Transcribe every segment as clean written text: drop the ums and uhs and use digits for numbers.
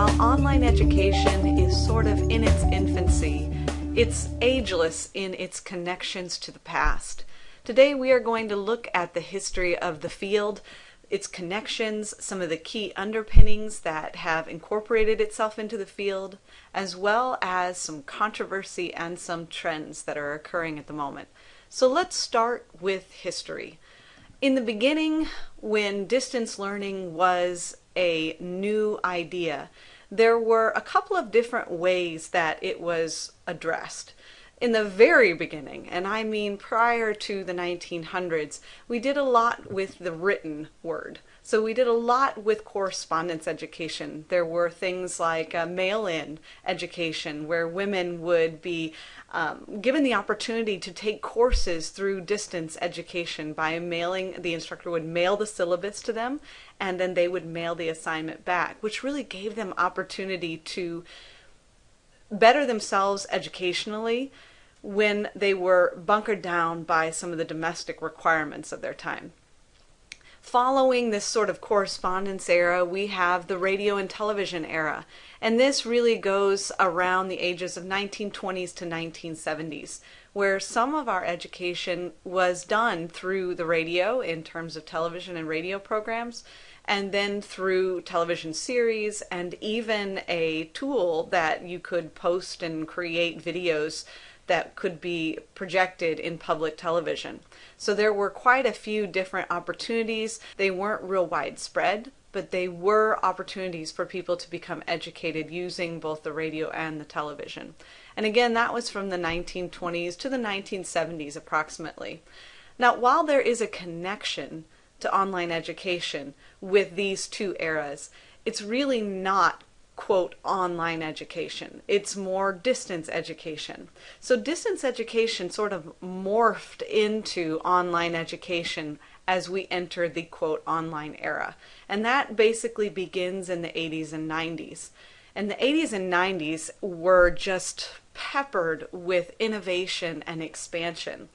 while online education is sort of in its infancy, it's ageless in its connections to the past. Today we are going to look at the history of the field, its connections, some of the key underpinnings that have incorporated itself into the field, as well as some controversy and some trends that are occurring at the moment. So let's start with history. In the beginning, when distance learning was a new idea, there were a couple of different ways that it was addressed. In the very beginning, and I mean prior to the 1900s, we did a lot with the written word. So we did a lot with correspondence education. There were things like mail-in education, where women would be given the opportunity to take courses through distance education by mailing. The instructor would mail the syllabus to them, and then they would mail the assignment back, which really gave them opportunity to better themselves educationally when they were bunkered down by some of the domestic requirements of their time. Following this sort of correspondence era, we have the radio and television era, and this really goes around the ages of 1920s to 1970s, where some of our education was done through the radio in terms of television and radio programs, and then through television series, and even a tool that you could post and create videos that could be projected in public television. So there were quite a few different opportunities. They weren't real widespread, but they were opportunities for people to become educated using both the radio and the television. And again, that was from the 1920s to the 1970s approximately. Now, while there is a connection to online education with these two eras, it's really not quote online education. It's more distance education. So distance education sort of morphed into online education as we enter the quote online era. And that basically begins in the 80s and 90s. And the 80s and 90s were just peppered with innovation and expansion.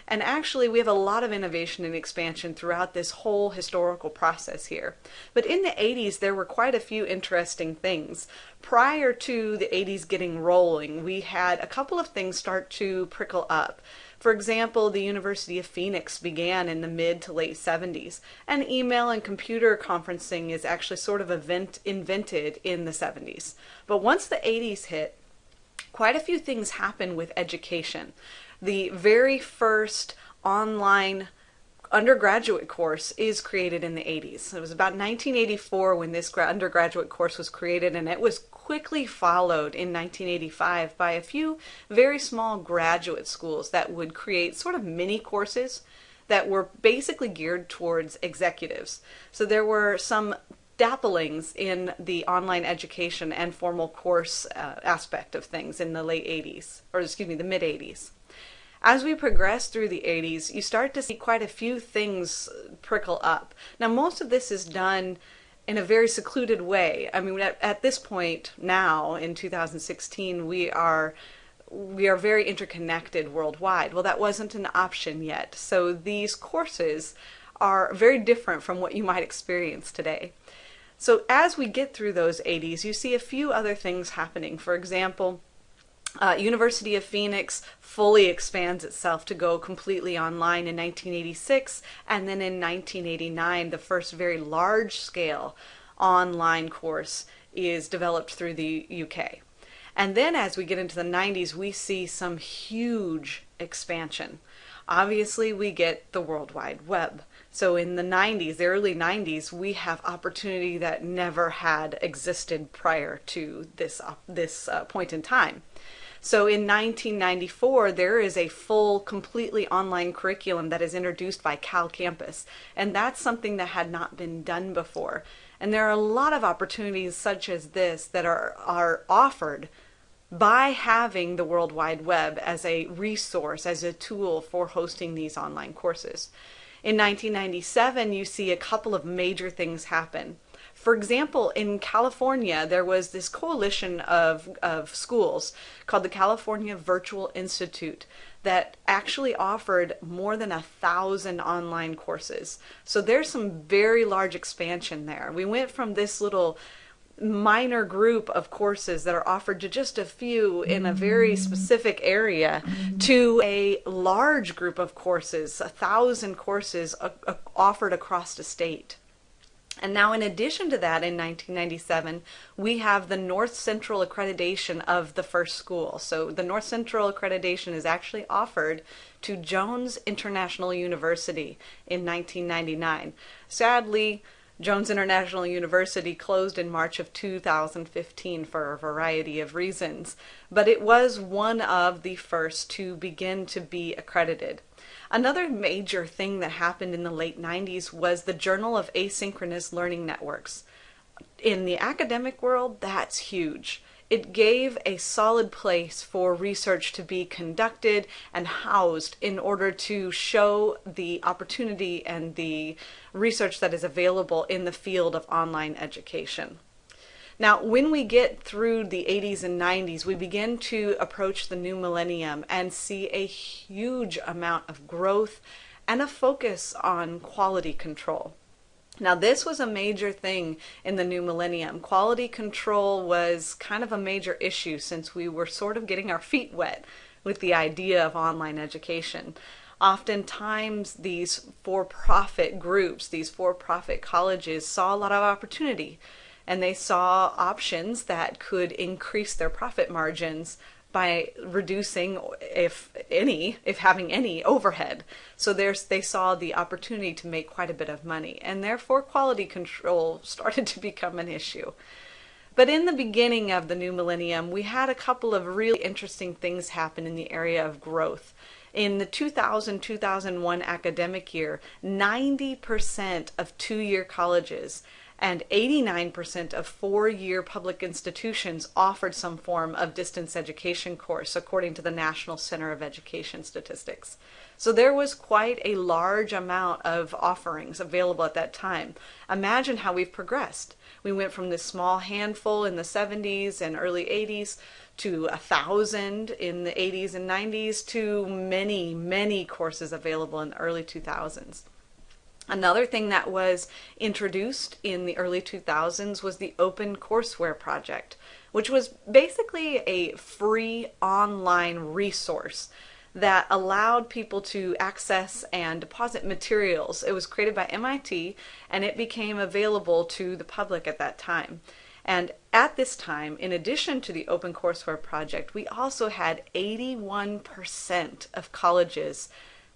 And actually, we have a lot of innovation and expansion throughout this whole historical process here. But in the 80s, there were quite a few interesting things. Prior to the 80s getting rolling, we had a couple of things start to prickle up. For example, the University of Phoenix began in the mid to late 70s, and email and computer conferencing is actually sort of invented in the 70s. But once the 80s hit, quite a few things happened with education. The very first online undergraduate course is created in the 80s. It was about 1984 when this undergraduate course was created, and it was quickly followed in 1985 by a few very small graduate schools that would create sort of mini courses that were basically geared towards executives. So there were some dabblings in the online education and formal course aspect of things in the late 80s, or excuse me, the mid 80s. As we progress through the 80s, you start to see quite a few things prickle up. Now, most of this is done in a very secluded way. I mean, at this point now, in 2016, we are very interconnected worldwide. Well, that wasn't an option yet. So these courses are very different from what you might experience today. So as we get through those 80s, you see a few other things happening. For example, University of Phoenix fully expands itself to go completely online in 1986, and then in 1989 the first very large-scale online course is developed through the UK. And then as we get into the 90s, we see some huge expansion. Obviously, we get the World Wide Web. So in the 90s, the early 90s, we have opportunity that never had existed prior to this point in time. So in 1994, there is a full, completely online curriculum that is introduced by Cal Campus, and that's something that had not been done before. And there are a lot of opportunities such as this that are offered by having the World Wide Web as a resource, as a tool for hosting these online courses. In 1997, you see a couple of major things happen. For example, in California, there was this coalition of schools called the California Virtual Institute that actually offered more than 1,000 online courses. So there's some very large expansion there. We went from this little minor group of courses that are offered to just a few in a very specific area to a large group of courses, 1,000 courses offered across the state. And now, in addition to that, in 1997, we have the North Central accreditation of the first school. So the North Central accreditation is actually offered to Jones International University in 1999. Sadly, Jones International University closed in March of 2015 for a variety of reasons, but it was one of the first to begin to be accredited. Another major thing that happened in the late 90s was the Journal of Asynchronous Learning Networks. In the academic world, that's huge. It gave a solid place for research to be conducted and housed in order to show the opportunity and the research that is available in the field of online education. Now, when we get through the 80s and 90s, we begin to approach the new millennium and see a huge amount of growth and a focus on quality control. Now, this was a major thing in the new millennium. Quality control was kind of a major issue since we were sort of getting our feet wet with the idea of online education. Oftentimes, these for-profit groups, these for-profit colleges saw a lot of opportunity, and they saw options that could increase their profit margins by reducing, if having any overhead. So they saw the opportunity to make quite a bit of money, and therefore quality control started to become an issue. But in the beginning of the new millennium, we had a couple of really interesting things happen in the area of growth. In the 2000-2001 academic year, 90% of two-year colleges and 89% of four-year public institutions offered some form of distance education course, according to the National Center of Education Statistics. So there was quite a large amount of offerings available at that time. Imagine how we've progressed. We went from this small handful in the 70s and early 80s to 1,000 in the 80s and 90s to many, many courses available in the early 2000s. Another thing that was introduced in the early 2000s was the Open Courseware project, which was basically a free online resource that allowed people to access and deposit materials. It was created by MIT, and it became available to the public at that time. And at this time, in addition to the Open Courseware project, we also had 81% of colleges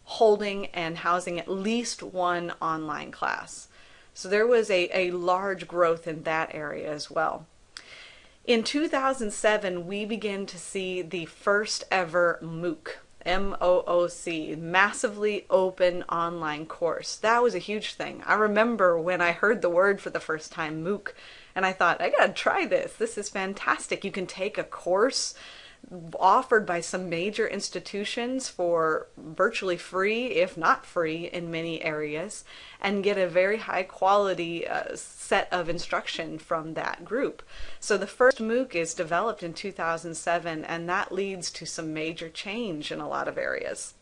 holding and housing at least one online class. So there was a large growth in that area as well. In 2007, we began to see the first ever MOOC, MOOC, massively open online course. That was a huge thing. I remember when I heard the word for the first time, MOOC, and I thought, I gotta try this. This is fantastic. You can take a course offered by some major institutions for virtually free, if not free in many areas, and get a very high quality set of instruction from that group. So the first MOOC is developed in 2007, and that leads to some major change in a lot of areas.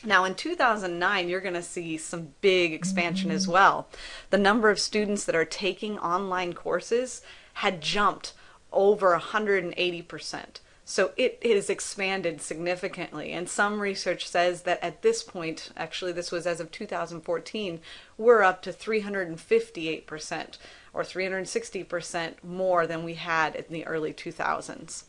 Now in 2009, you're going to see some big expansion as well. The number of students that are taking online courses had jumped over 180%. So it has expanded significantly, and some research says that at this point, actually this was as of 2014, we're up to 358% or 360% more than we had in the early 2000s.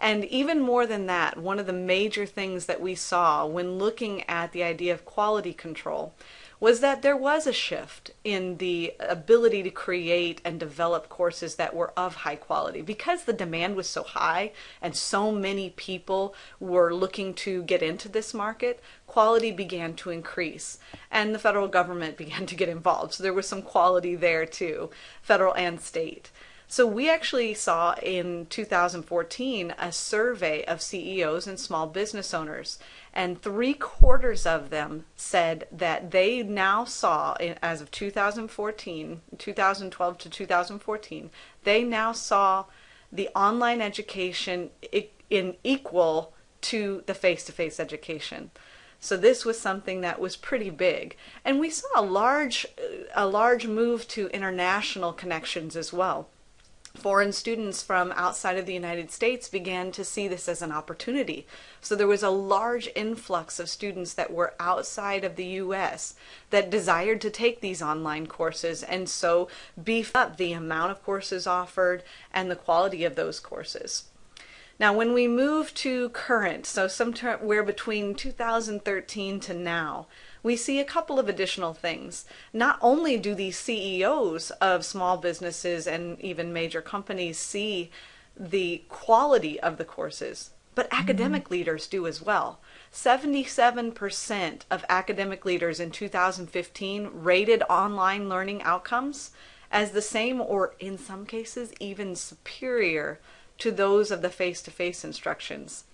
And even more than that, one of the major things that we saw when looking at the idea of quality control was that there was a shift in the ability to create and develop courses that were of high quality. Because the demand was so high and so many people were looking to get into this market, quality began to increase, and the federal government began to get involved. So there was some quality there too, federal and state. So we actually saw in 2014 a survey of CEOs and small business owners, and 3/4 of them said that they now saw, as of 2014, 2012 to 2014, they now saw the online education in equal to the face-to-face education. So this was something that was pretty big. And we saw a large move to international connections as well. Foreign students from outside of the United States began to see this as an opportunity. So there was a large influx of students that were outside of the US that desired to take these online courses, and so beef up the amount of courses offered and the quality of those courses. Now, when we move to current, so somewhere between 2013 to now, we see a couple of additional things. Not only do the CEOs of small businesses and even major companies see the quality of the courses, but academic leaders do as well. 77% of academic leaders in 2015 rated online learning outcomes as the same, or in some cases even superior, to those of the face-to-face instructions.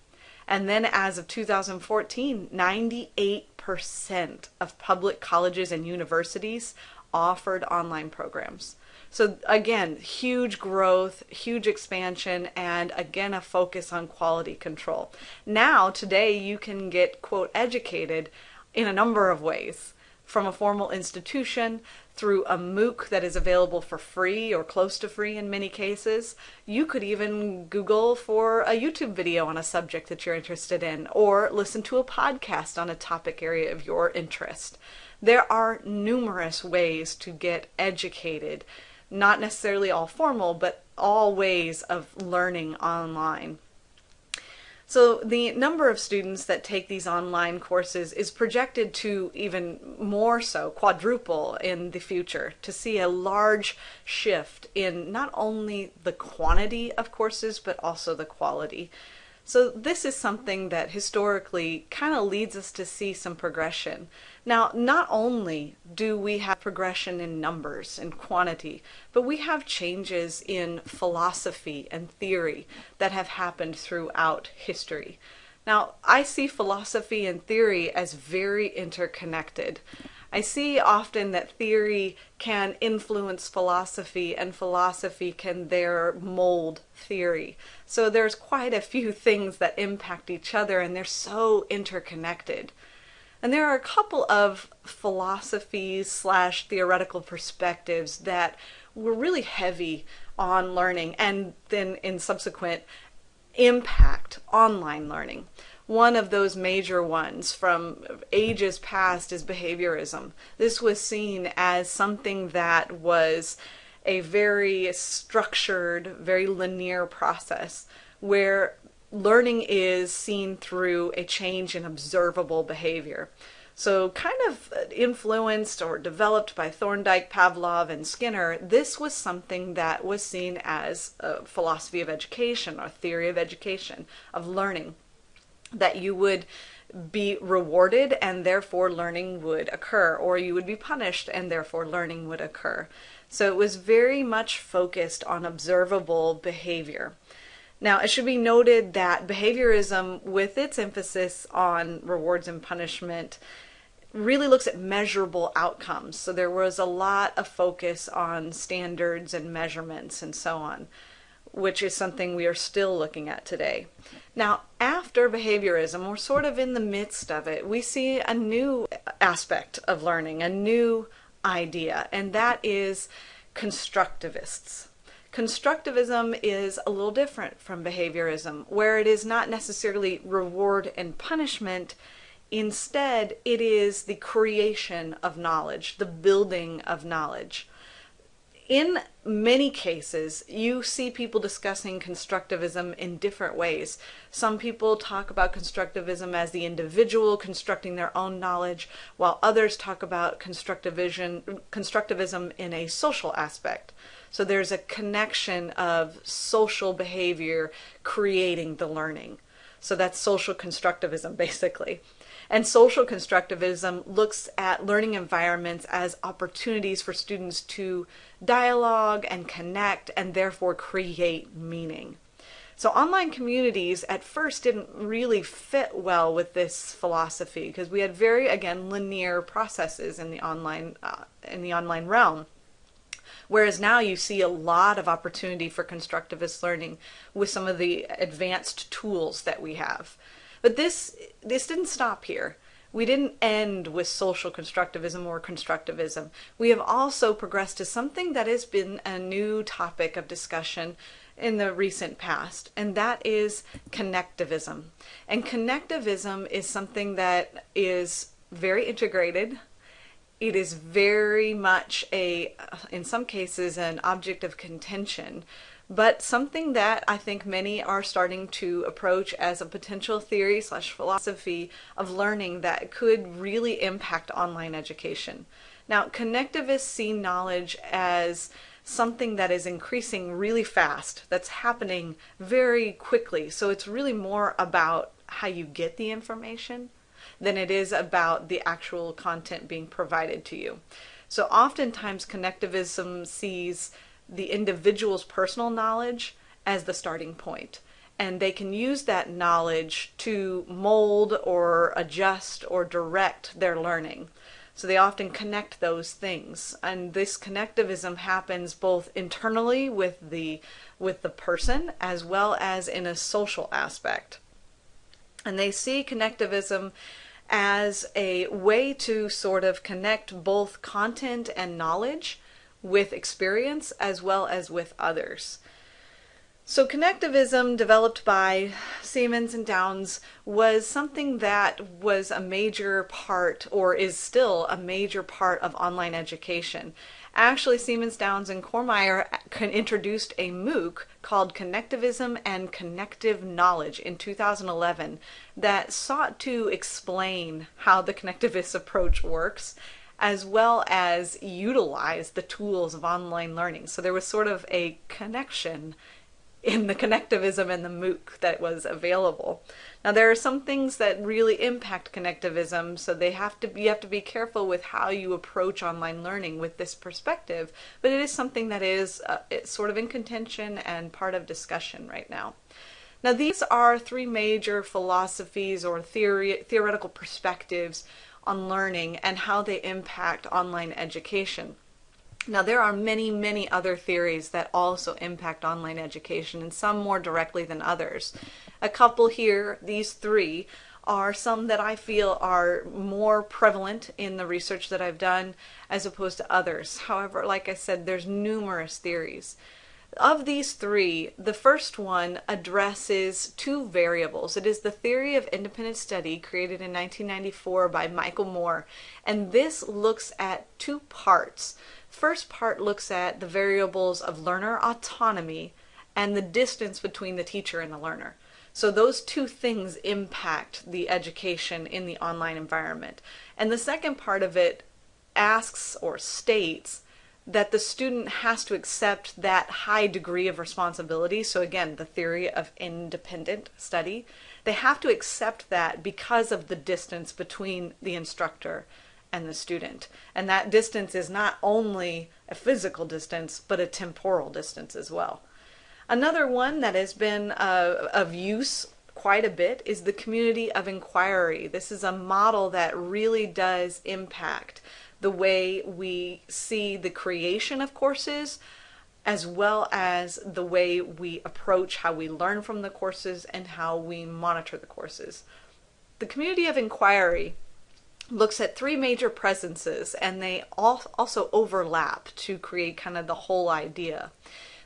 And then as of 2014, 98% of public colleges and universities offered online programs. So again, huge growth, huge expansion, and again, a focus on quality control. Now, today, you can get, quote, educated in a number of ways. From a formal institution, through a MOOC that is available for free or close to free in many cases. You could even Google for a YouTube video on a subject that you're interested in, or listen to a podcast on a topic area of your interest. There are numerous ways to get educated, not necessarily all formal, but all ways of learning online. So the number of students that take these online courses is projected to even more so, quadruple in the future, to see a large shift in not only the quantity of courses, but also the quality. So this is something that historically kind of leads us to see some progression. Now, not only do we have progression in numbers and quantity, but we have changes in philosophy and theory that have happened throughout history. Now, I see philosophy and theory as very interconnected. I see often that theory can influence philosophy and philosophy can there mold theory. So there's quite a few things that impact each other, and they're so interconnected. And there are a couple of philosophies / theoretical perspectives that were really heavy on learning and then in subsequent impact online learning. One of those major ones from ages past is behaviorism. This was seen as something that was a very structured, very linear process where learning is seen through a change in observable behavior. So kind of influenced or developed by Thorndike, Pavlov, and Skinner, this was something that was seen as a philosophy of education or theory of education, of learning. That you would be rewarded and therefore learning would occur, or you would be punished and therefore learning would occur. So it was very much focused on observable behavior. Now, it should be noted that behaviorism, with its emphasis on rewards and punishment, really looks at measurable outcomes. So there was a lot of focus on standards and measurements and so on, which is something we are still looking at today. Now, after behaviorism, we're sort of in the midst of it. We see a new aspect of learning, a new idea, and that is constructivists. Constructivism is a little different from behaviorism, where it is not necessarily reward and punishment. Instead, it is the creation of knowledge, the building of knowledge. In many cases, you see people discussing constructivism in different ways. Some people talk about constructivism as the individual constructing their own knowledge, while others talk about constructivism in a social aspect. So there's a connection of social behavior creating the learning. So that's social constructivism, basically. And social constructivism looks at learning environments as opportunities for students to dialogue and connect and therefore create meaning. So online communities at first didn't really fit well with this philosophy because we had very, again, linear processes in the online realm. Whereas now you see a lot of opportunity for constructivist learning with some of the advanced tools that we have. But this didn't stop here. We didn't end with social constructivism or constructivism. We have also progressed to something that has been a new topic of discussion in the recent past, and that is connectivism. And connectivism is something that is very integrated. It is very much in some cases, an object of contention, but something that I think many are starting to approach as a potential theory slash philosophy of learning that could really impact online education. Now, connectivists see knowledge as something that is increasing really fast, that's happening very quickly. So it's really more about how you get the information than it is about the actual content being provided to you. So oftentimes connectivism sees the individual's personal knowledge as the starting point, and they can use that knowledge to mold or adjust or direct their learning. So they often connect those things, and this connectivism happens both internally with the person as well as in a social aspect. And they see connectivism as a way to sort of connect both content and knowledge with experience as well as with others. So connectivism, developed by Siemens and Downes, was something that was a major part, or is still a major part, of online education. Actually, Siemens, Downes, and Cormeyer introduced a MOOC called Connectivism and Connective Knowledge in 2011 that sought to explain how the connectivist approach works, as well as utilize the tools of online learning. So there was sort of a connection in the connectivism and the MOOC that was available. Now there are some things that really impact connectivism, so you have to be careful with how you approach online learning with this perspective, but it is something that is it's sort of in contention and part of discussion right now. Now these are three major philosophies or theoretical perspectives on learning and how they impact online education. Now there are many, many other theories that also impact online education, and some more directly than others. A couple here, these three, are some that I feel are more prevalent in the research that I've done as opposed to others. However, like I said, there's numerous theories. Of these three, the first one addresses two variables. It is the theory of independent study created in 1994 by Michael Moore, and this looks at two parts. First part looks at the variables of learner autonomy and the distance between the teacher and the learner. So those two things impact the education in the online environment. And the second part of it asks or states that the student has to accept that high degree of responsibility. So again, the theory of independent study. They have to accept that because of the distance between the instructor and the student. And that distance is not only a physical distance, but a temporal distance as well. Another one that has been of use quite a bit is the community of inquiry. This is a model that really does impact the way we see the creation of courses, as well as the way we approach how we learn from the courses and how we monitor the courses. The community of inquiry looks at three major presences, and they also overlap to create kind of the whole idea.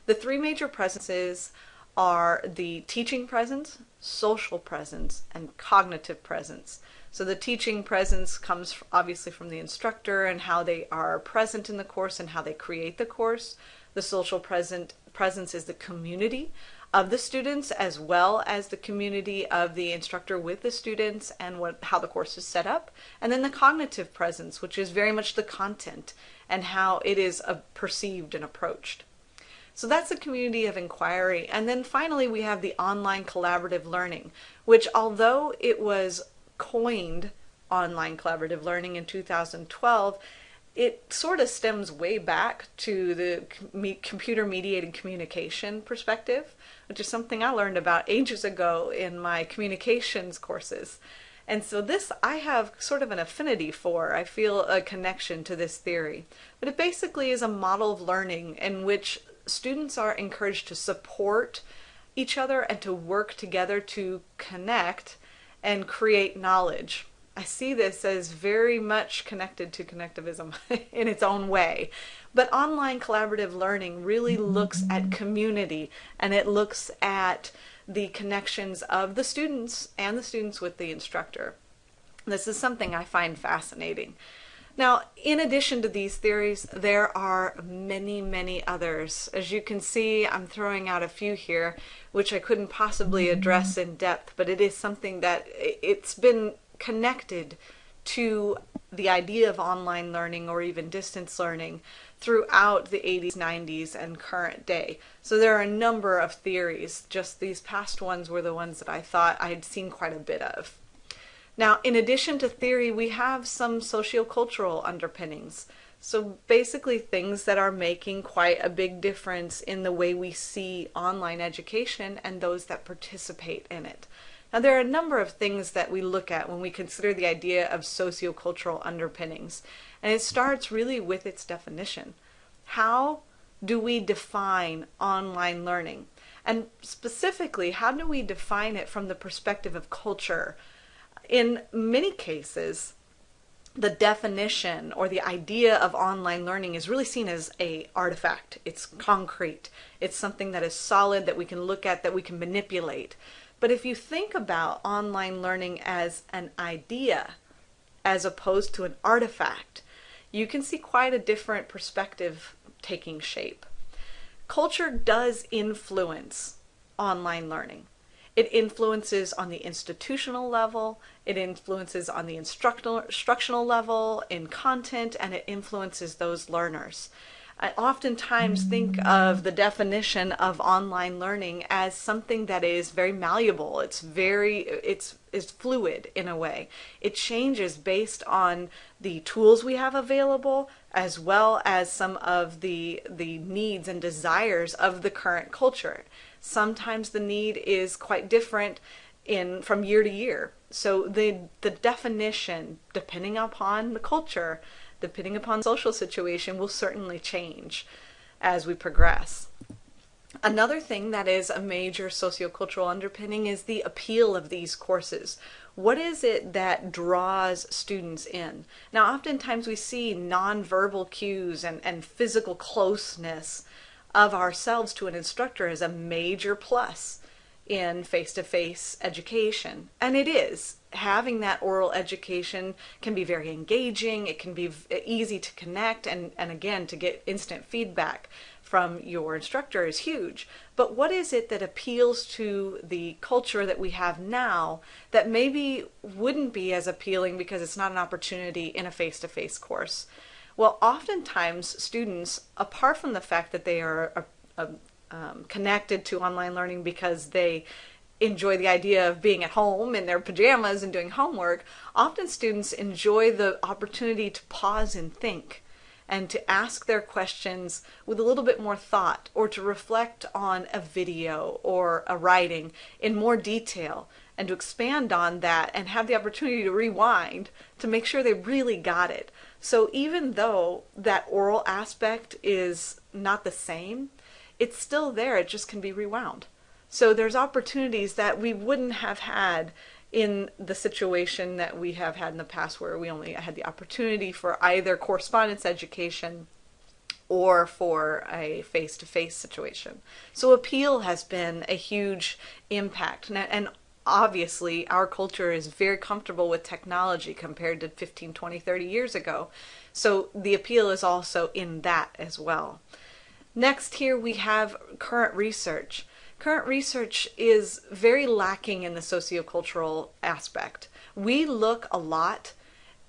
The three major presences are the teaching presence, social presence, and cognitive presence. So the teaching presence comes obviously from the instructor and how they are present in the course and how they create the course. The social presence is the community of the students, as well as the community of the instructor with the students and how the course is set up. And then the cognitive presence, which is very much the content and how it is perceived and approached. So that's the community of inquiry. And then finally we have the online collaborative learning, which, although it was coined online collaborative learning in 2012, it sort of stems way back to the computer-mediated communication perspective, which is something I learned about ages ago in my communications courses. And so this I have sort of an affinity for. I feel a connection to this theory. But it basically is a model of learning in which students are encouraged to support each other and to work together to connect and create knowledge. I see this as very much connected to connectivism in its own way. But online collaborative learning really looks at community, and it looks at the connections of the students and the students with the instructor. This is something I find fascinating. Now, in addition to these theories, there are many, many others. As you can see, I'm throwing out a few here, which I couldn't possibly address in depth, but it is something that it's been connected to the idea of online learning or even distance learning throughout the 80s, 90s, and current day. So there are a number of theories. Just these past ones were the ones that I thought I had seen quite a bit of. Now, in addition to theory, we have some sociocultural underpinnings. So basically things that are making quite a big difference in the way we see online education and those that participate in it. Now, there are a number of things that we look at when we consider the idea of sociocultural underpinnings, and it starts really with its definition. How do we define online learning? And specifically, how do we define it from the perspective of culture? In many cases, the definition or the idea of online learning is really seen as an artifact. It's concrete. It's something that is solid, that we can look at, that we can manipulate. But if you think about online learning as an idea as opposed to an artifact, you can see quite a different perspective taking shape. Culture does influence online learning. It influences on the institutional level, it influences on the instructional level, in content, and it influences those learners. I oftentimes think of the definition of online learning as something that is very malleable. It's fluid in a way. It changes based on the tools we have available, as well as some of the needs and desires of the current culture. Sometimes the need is quite different from year to year. So the definition, depending upon the culture, depending upon the social situation, will certainly change as we progress. Another thing that is a major sociocultural underpinning is the appeal of these courses. What is it that draws students in? Now, oftentimes we see nonverbal cues and physical closeness of ourselves to an instructor as a major plus in face-to-face education. And it is. Having that oral education can be very engaging. It can be easy to connect, and again, to get instant feedback from your instructor is huge. But what is it that appeals to the culture that we have now that maybe wouldn't be as appealing because it's not an opportunity in a face-to-face course? Well, oftentimes students, apart from the fact that they are connected to online learning because they enjoy the idea of being at home in their pajamas and doing homework, often students enjoy the opportunity to pause and think and to ask their questions with a little bit more thought, or to reflect on a video or a writing in more detail and to expand on that and have the opportunity to rewind to make sure they really got it. So even though that oral aspect is not the same, it's still there. It just can be rewound. So there's opportunities that we wouldn't have had in the situation that we have had in the past, where we only had the opportunity for either correspondence education or for a face-to-face situation. So appeal has been a huge impact. And obviously our culture is very comfortable with technology compared to 15, 20, 30 years ago. So the appeal is also in that as well. Next here we have current research. Current research is very lacking in the sociocultural aspect. We look a lot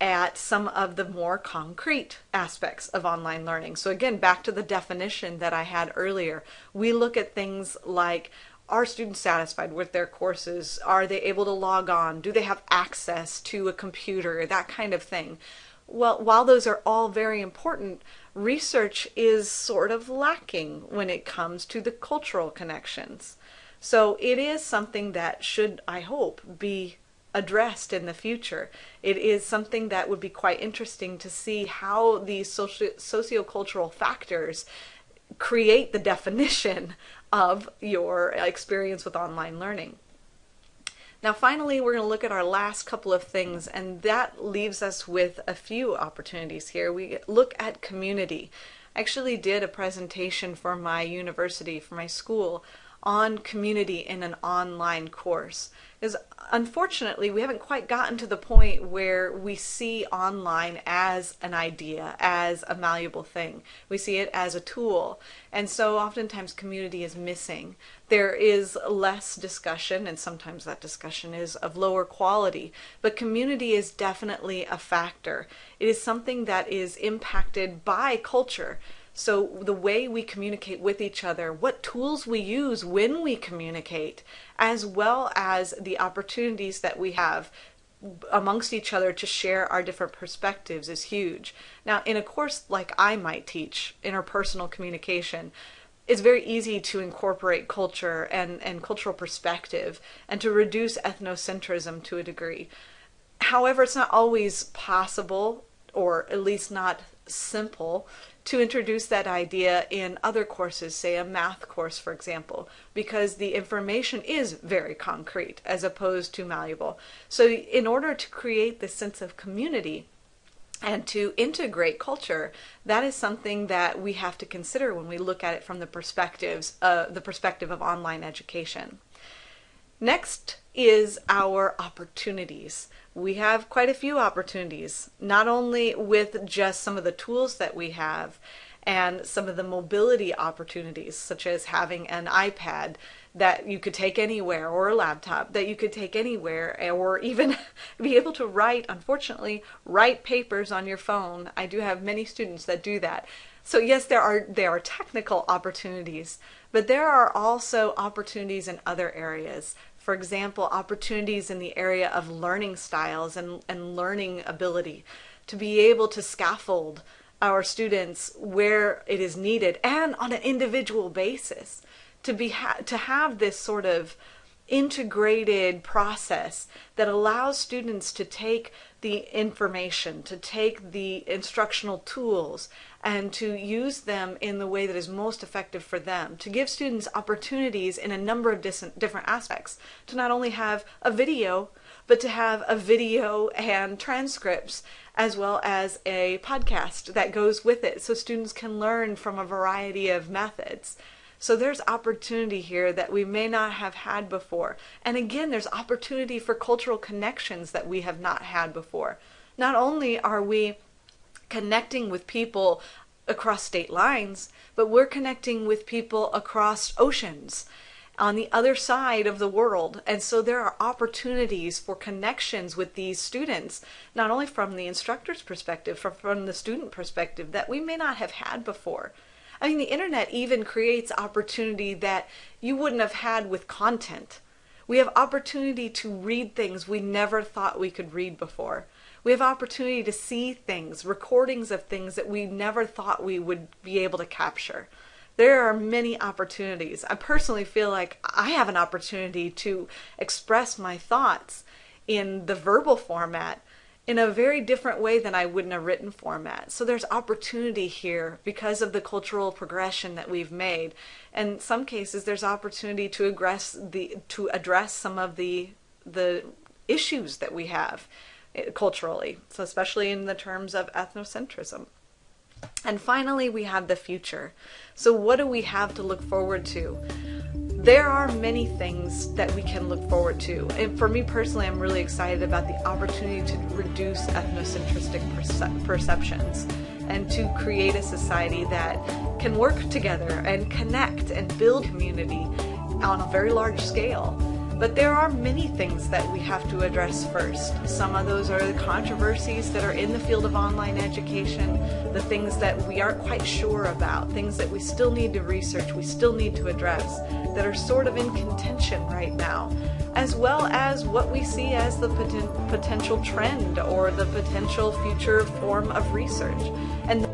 at some of the more concrete aspects of online learning. So again, back to the definition that I had earlier, we look at things like, are students satisfied with their courses? Are they able to log on? Do they have access to a computer? That kind of thing. Well, while those are all very important, research is sort of lacking when it comes to the cultural connections. So it is something that should, I hope, be addressed in the future. It is something that would be quite interesting to see how these sociocultural factors create the definition of your experience with online learning. Now finally, we're going to look at our last couple of things, and that leaves us with a few opportunities here. We look at community. I actually did a presentation for my university, for my school, on community in an online course. Because unfortunately, we haven't quite gotten to the point where we see online as an idea, as a malleable thing. We see it as a tool. And so oftentimes community is missing. There is less discussion, and sometimes that discussion is of lower quality, but community is definitely a factor. It is something that is impacted by culture. So the way we communicate with each other, what tools we use when we communicate, as well as the opportunities that we have amongst each other to share our different perspectives is huge. Now, in a course like I might teach, interpersonal communication, it's very easy to incorporate culture and cultural perspective and to reduce ethnocentrism to a degree. However, it's not always possible, or at least not simple, to introduce that idea in other courses, say a math course, for example, because the information is very concrete as opposed to malleable. So in order to create this sense of community and to integrate culture, that is something that we have to consider when we look at it from the perspective of online education. Next is our opportunities. We have quite a few opportunities, not only with just some of the tools that we have and some of the mobility opportunities, such as having an iPad that you could take anywhere, or a laptop that you could take anywhere, or even be able to unfortunately, write papers on your phone. I do have many students that do that. So yes, there are technical opportunities, but there are also opportunities in other areas. For example, opportunities in the area of learning styles and learning ability, to be able to scaffold our students where it is needed and on an individual basis, to have this sort of integrated process that allows students to take the information, to take the instructional tools, and to use them in the way that is most effective for them, to give students opportunities in a number of different aspects, to not only have a video, but to have a video and transcripts, as well as a podcast that goes with it, so students can learn from a variety of methods. So there's opportunity here that we may not have had before. And again, there's opportunity for cultural connections that we have not had before. Not only are we connecting with people across state lines, but we're connecting with people across oceans on the other side of the world. And so there are opportunities for connections with these students, not only from the instructor's perspective, from the student perspective, that we may not have had before. I mean, the internet even creates opportunity that you wouldn't have had with content. We have opportunity to read things we never thought we could read before. We have opportunity to see things, recordings of things that we never thought we would be able to capture. There are many opportunities. I personally feel like I have an opportunity to express my thoughts in the verbal format in a very different way than I would in a written format. So there's opportunity here because of the cultural progression that we've made. And in some cases, there's opportunity to address some of the issues that we have culturally, so especially in the terms of ethnocentrism. And finally, we have the future. So what do we have to look forward to? There are many things that we can look forward to. And for me personally, I'm really excited about the opportunity to reduce ethnocentristic perceptions and to create a society that can work together and connect and build community on a very large scale. But there are many things that we have to address first. Some of those are the controversies that are in the field of online education, the things that we aren't quite sure about, things that we still need to research, we still need to address, that are sort of in contention right now, as well as what we see as the potential trend or the potential future form of research. And